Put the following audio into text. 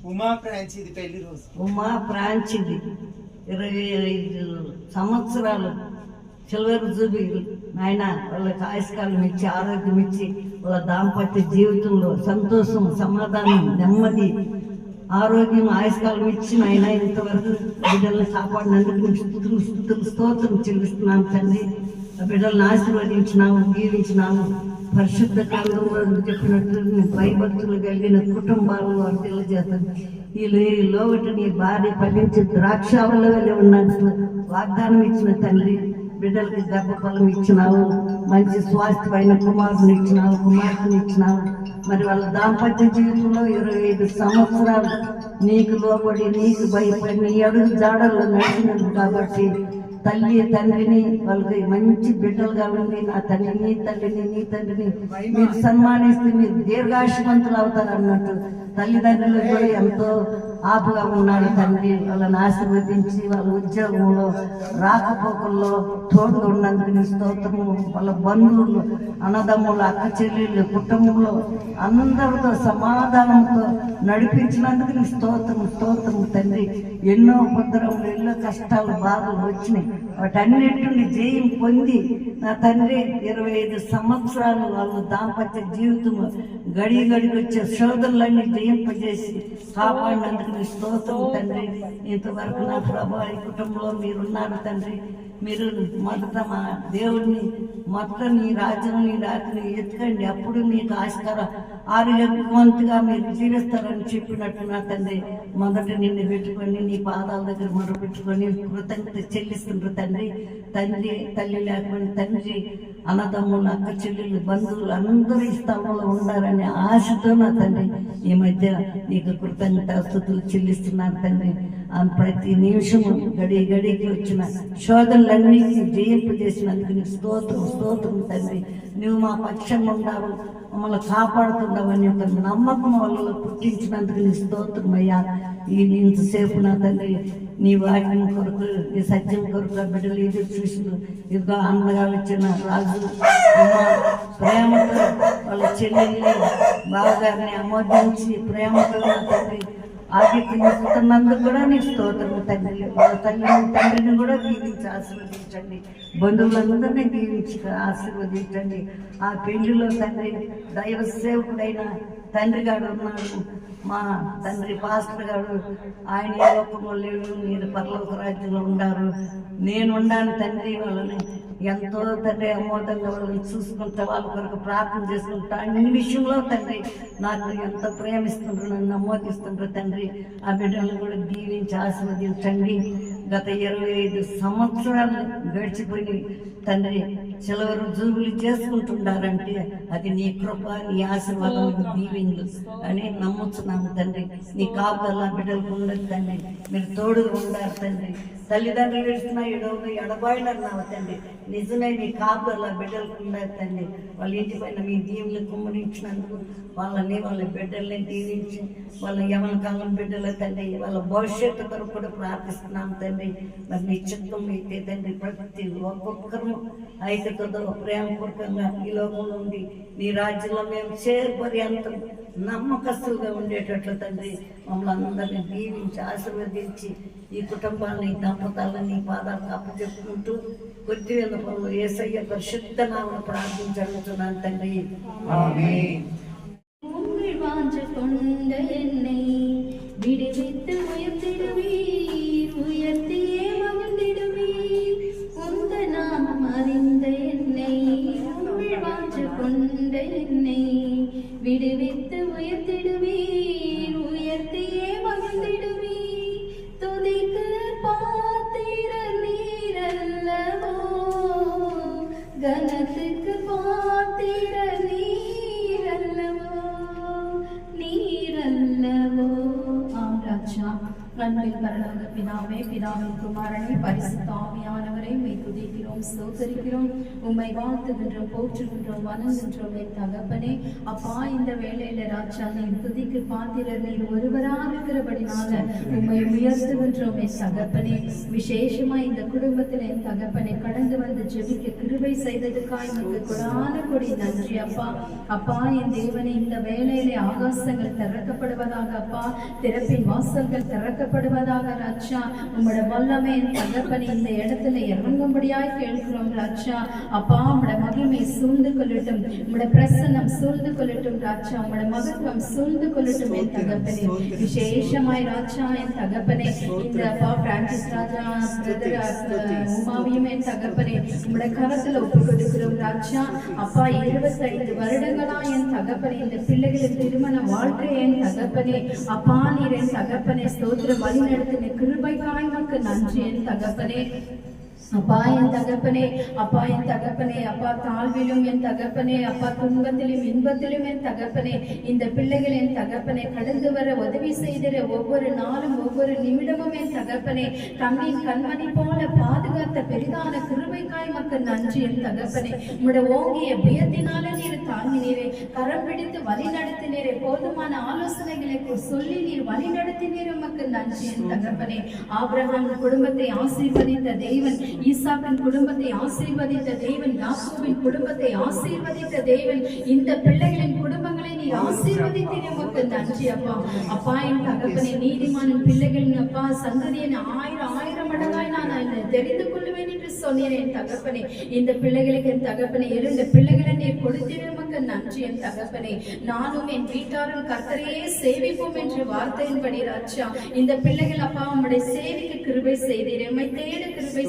ఉమా ఫ్రాన్సిది పెళ్లి రోజు. ఉమా ఫ్రాన్సిది 25 సంవత్సరాలు సిల్వర్ జూబిలీ. నాయన వాళ్ళకి ఆయుష్కాలం ఇచ్చి, ఆరోగ్యం ఇచ్చి, వాళ్ళ దాంపత్య జీవితంలో సంతోషం, సమాధానం, నెమ్మది, ఆరోగ్యం, ఆయుష్కాలం ఇచ్చి నాయన ఇంతవరకు బిడ్డలను కాపాడినందుకు స్తుతులు స్తోత్రం చెల్లిస్తున్నాను తండ్రి. ఆ బిడ్డలను ఆశీర్వదించినాము, దీవించినాము. పరిశుద్ధ కాలంలో చెప్పినట్టు భయభక్తులు కలిగిన కుటుంబాలను వారు తెలియజేస్తాను. ఈ లోగటి నీ భార్య ఫలించి ద్రాక్షావళ వెళ్ళి ఉన్నట్టు వాగ్దానం ఇచ్చిన తండ్రి, బిడ్డలకి గర్భఫలం ఇచ్చినావు, మంచి స్వాస్థ్యమైన కుమారుని ఇచ్చినావు, కుమార్తెని ఇచ్చినావు. మరి వాళ్ళ దాంపత్య జీవితంలో 25 సంవత్సరాలు నీకు లోబడి, నీకు భయపడి, నీ అడుగు జాడల్లో నడిచినది కాబట్టి తల్లి తండ్రిని వాళ్ళకి మంచి బిడ్డలుగా ఉండి, నా తల్లిని నీ తండ్రిని మీరు సన్మానిస్తే మీరు దీర్ఘాయుష్మంతులు అవుతారు అన్నట్టు తల్లిదండ్రులు కూడా ఎంతో ఆపుగా ఉన్నాడు తండ్రి. వాళ్ళని ఆశీర్వదించి వాళ్ళ ఉద్యోగంలో, రాకపోకల్లో తోడుగా ఉన్నందుకు స్తోత్రము. వాళ్ళ బంధువులు, అన్నదమ్ములు, అక్క చెల్లెళ్ళు, కుటుంబంలో అందరితో సమాధానంతో నడిపించినందుకు స్తోత్రము తండ్రి. ఎన్నో ఉపద్రవములు, ఎన్నో కష్టాలు, బాధలు వచ్చినాయి. వాటన్నిటిని జయం పొంది నా తండ్రి 25 సంవత్సరాలు వాళ్ళ దాంపత్య జీవితము గడికి వచ్చే శోధనలన్నీ జయింపజేసి కాపాడినందుకు స్తోత్రం తండ్రి. ఇంతవరకు నా ప్రభా ఈ కుటుంబంలో మీరున్నారు తండ్రి. మీరు మొదట మా దేవుడిని, మొత్తం నీ రాజ్యం, నీ రాత్రిని ఎత్తుకండి, అప్పుడు మీకు ఆరోగ్యవంతుగా మీరు జీవిస్తారని చెప్పినట్టు నా తండ్రి. మొదట నిన్ను పెట్టుకొని నీ పాదాల దగ్గర మొదలుపెట్టుకొని కృతజ్ఞత చెల్లిస్తుండ్రు తండ్రి. తల్లి లేకపోయిన తండ్రి, అన్నదమ్ములు, అక్క చెల్లెళ్ళు, బంధువులు అందరూ ఈ స్థలంలో ఉండాలనే ఆశతో నా తండ్రి ఈ మధ్య నీకు కృతజ్ఞత స్తుతులు చెల్లిస్తున్నాను తండ్రి. ప్రతి నిమిషము గడికి వచ్చిన శోధనలన్నింటినీ జయింపజేసినందుకు నీకు స్తోత్రం తండ్రి. నువ్వు మా పక్షంగా ఉండావు, మమ్మల్ని కాపాడుతున్నావని ఒక నమ్మకం వాళ్ళలో పుట్టించినందుకు నీ స్తోత్రం అయ్యా. ఇంతసేపు నా తండ్రి నీ వాక్యం కొరకు, నీ సత్యం కొరకు బిడ్డలు ఎదురు చూసిన ఇదిగో అన్నగా వచ్చిన రాజు ప్రేమతో వాళ్ళ చెల్లెల్ని, బావగారిని ఆమోదించి ప్రేమతో నా తండ్రి ఆగిస్తున్నందుకు కూడా నీ స్తోత్రము తండ్రి. వాళ్ళ తండ్రిని కూడా దీవించి ఆశీర్వదించండి, బంధువులందరినీ దీవించి ఆశీర్వదించండి. ఆ పెళ్లిలో తండ్రి దైవ సేవకుడైన తండ్రి గారు ఉన్నాడు, మా తండ్రి పాస్టర్ గారు. ఆయన ఏ లోకంలో లేడు, మీరు పరలోక రాజ్యంలో ఉండారు. నేను ఉండాను తండ్రి. వాళ్ళని ఎంతో తండ్రి అమోదంగా వాళ్ళని చూసుకుంటా, వాళ్ళ కొరకు ప్రార్థన చేసుకుంటా, అన్ని విషయంలో తండ్రి నాకు ఎంత ప్రేమిస్తుండ్రు, నన్ను నమోదిస్తుండ్రు తండ్రి. ఆ బిడ్డలను కూడా దీవించి ఆశీర్వదించండి. గత 25 సంవత్సరాలు గడిచిపోయి తండ్రి సిల్వర్ జూబిలీ చేసుకుంటున్నారంటే అది నీ కృప, నీ ఆశీర్వాదం, నీ దీవెనలు అని నమ్ముతున్నాము తండ్రి. నీ కాపుదల బిడ్డలకు ఉండదు తండ్రి, మీరు తోడుగా ఉండాలి తండ్రి. తల్లిదండ్రులు ఏడుస్తున్నా ఎడబాయినన్నావు తండ్రి. నిజమే, నీ కాపుదల బిడ్డలకు ఉండాలి తండ్రి. వాళ్ళ ఇంటి పైన మీ దీవులు కుమ్మరించినందుకు వాళ్ళని, వాళ్ళ బిడ్డల్ని దీవించి, వాళ్ళ యవన కాలం బిడ్డల తండ్రి వాళ్ళ భవిష్యత్తు కొరకు కూడా ప్రార్థిస్తున్నాం తండ్రి. మరి నీ చిత్తం అయితే తండ్రి ప్రతి ఒక్కొక్కరు ఐక్యతతో ప్రేమపూర్వకంగా ఈ లోకంలో ఉండి నీ రాజ్యంలో మేము చేరుపర్యంతం నమ్మకస్తులుగా ఉండేటట్లు తండ్రి మమ్మల్ని అందరినీ దీవించి ఆశీర్వదించి ఈ కుటుంబాన్ని, దంపతాలను నీ పాదాలకు అప్పచెప్పుకుంటూ కొద్ది పనులు యేసయ్య పరిశుద్ధ నామమున ప్రార్థించగలుగుతున్నాను తండ్రి. ఆమేన్. வாஞ்சகொண்ட என்னை விடுவித்து உயர்த்திடுவீர், உயர்த்தியே மகிழ்ந்திடுவீர். உந்த நாமம் அறிந்த என்னை, உங்கள் வாஞ்சகொண்ட என்னை விடுவித்து உயர்த்திடுவீர், உயர்த்தியே மகிழ்ந்திடுவீர். துதிக்கு பாத்திர நீரல்லவோ, கனத்துக்கு பாத்திர நீரல்லவோ, நீரல்லவோ. அன்பின் பரலோக பிதாவே, பிதாவின் குமாரனை, பரிசுத்த ஆவியானவரை உம்மை துதிக்கிறோம், ஸ்தோத்தரிக்கிறோம், உம்மை வாழ்த்துகின்றோம், போற்றுகின்றோம், வணங்குகின்றோம் என் தகப்பனே. அப்பா, இந்த வேளையில ராஜா நீர் துதிக்கு பாத்திரர், நீர் ஒருவராக இருக்கிறபடினால உம்மை உயர்த்துகின்றோம் என் தகப்பனே. விசேஷமா இந்த குடும்பத்தில் என் தகப்பனை கடந்து வந்து ஜெபிக்க கிருபை செய்ததுக்காய் உமக்கு கொடான கொடி நன்றி அப்பா. அப்பா, என் தேவனே, இந்த வேளையிலே ஆகாசங்கள் திறக்கப்படுவதாக அப்பா, திறப்பின் வாசல்கள் திறக்கப்படுவதாக ராஜா. உம்முடைய வல்லமை என் தகப்பனே இந்த இடத்துல இறங்கும்படியாய் கேட்கிறோம் ராஜா. அப்பா, உம்முடைய மகிமை சூழ்ந்து கொள்ளட்டும், உம்முடைய பிரசன்னம் சூழ்ந்து கொள்ளட்டும் ராஜா, உம்முடைய மகத்துவம் சூழ்ந்து கொள்ளட்டும் என் தகப்பனே. விசேஷமாய் ராஜா என் தகப்பனே, இந்த அப்பா பிரான்சிஸ் ராஜா பிரதர் உமாவையும் என் தகப்பனே உம்முடைய கரத்துல ஒப்பு கொடுக்கிறோம் ராஜா. அப்பா, 25 வருடங்களா என் தகப்பனே இந்த பிள்ளைகளின் திருமண வாழ்க்கை என் தகப்பனே. அப்பா, நீர் என் தகப்பனே ஸ்தோத்திர வழி நடத்தின கிருபைக்காய் உமக்கு நன்றி என் தகப்பனே. அப்பா, என் தகப்பனே, அப்பா, என் தகப்பனே, அப்பா, தாழ்விலும் என் தகப்பனே, அப்பா, துன்பத்திலும் இன்பத்திலும் என் தகப்பனே, இந்த பிள்ளைகள் என் தகப்பனே கடந்து வர உதவி செய்திட ஒவ்வொரு நாளும் ஒவ்வொரு நிமிடமும் என் தகப்பனே கண்ணின் கண்மணி போல பாதுகாத்த பெரிதான கிருபைக்காய் மக்கள் நன்றி என் தகப்பனே. உம்முடைய ஓங்கிய பயத்தினால நீர் தாங்கினீரே, கரம் பிடித்து வழி நடத்தினீரே, போதுமான ஆலோசனைகளை சொல்லி நீர் வழி நடத்தினீர், உமக்கு நன்றி என் தகப்பனே. ஆபிரகாம் குடும்பத்தை ஆசீர்வதித்த தேவன், ஈசாக்கின் குடும்பத்தை ஆசீர்வதித்த தேவன், யாக்கோபின் குடும்பத்தை ஆசீர்வதித்த தேவன், இந்த பிள்ளைகளின் குடும்பங்களை நீர் ஆசீர்வதித்தீர், உமக்கு நன்றி அப்பா. அப்பா, என் தகப்பனே, நீதிமானின் பிள்ளைகளின் அப்பா சந்ததியை 1000 மடங்காய் நான் தெரிந்து கொள்ளுவேன் என்று சொன்னேன் என் தகப்பனே. இந்த பிள்ளைகளுக்கு என் தகப்பனே 2 பிள்ளைகளை நீர் கொடுத்தீர், உமக்கு நன்றி என் தகப்பனே. நானும் என் வீட்டாரும் கர்த்தரையே சேவிப்போம் என்று வார்த்தையின்படி ராஜா இந்த பிள்ளைகள் அப்பா உம்முடைய சேவைக்கு கிருபை செய்தீர், உம்மை தேட கிருபை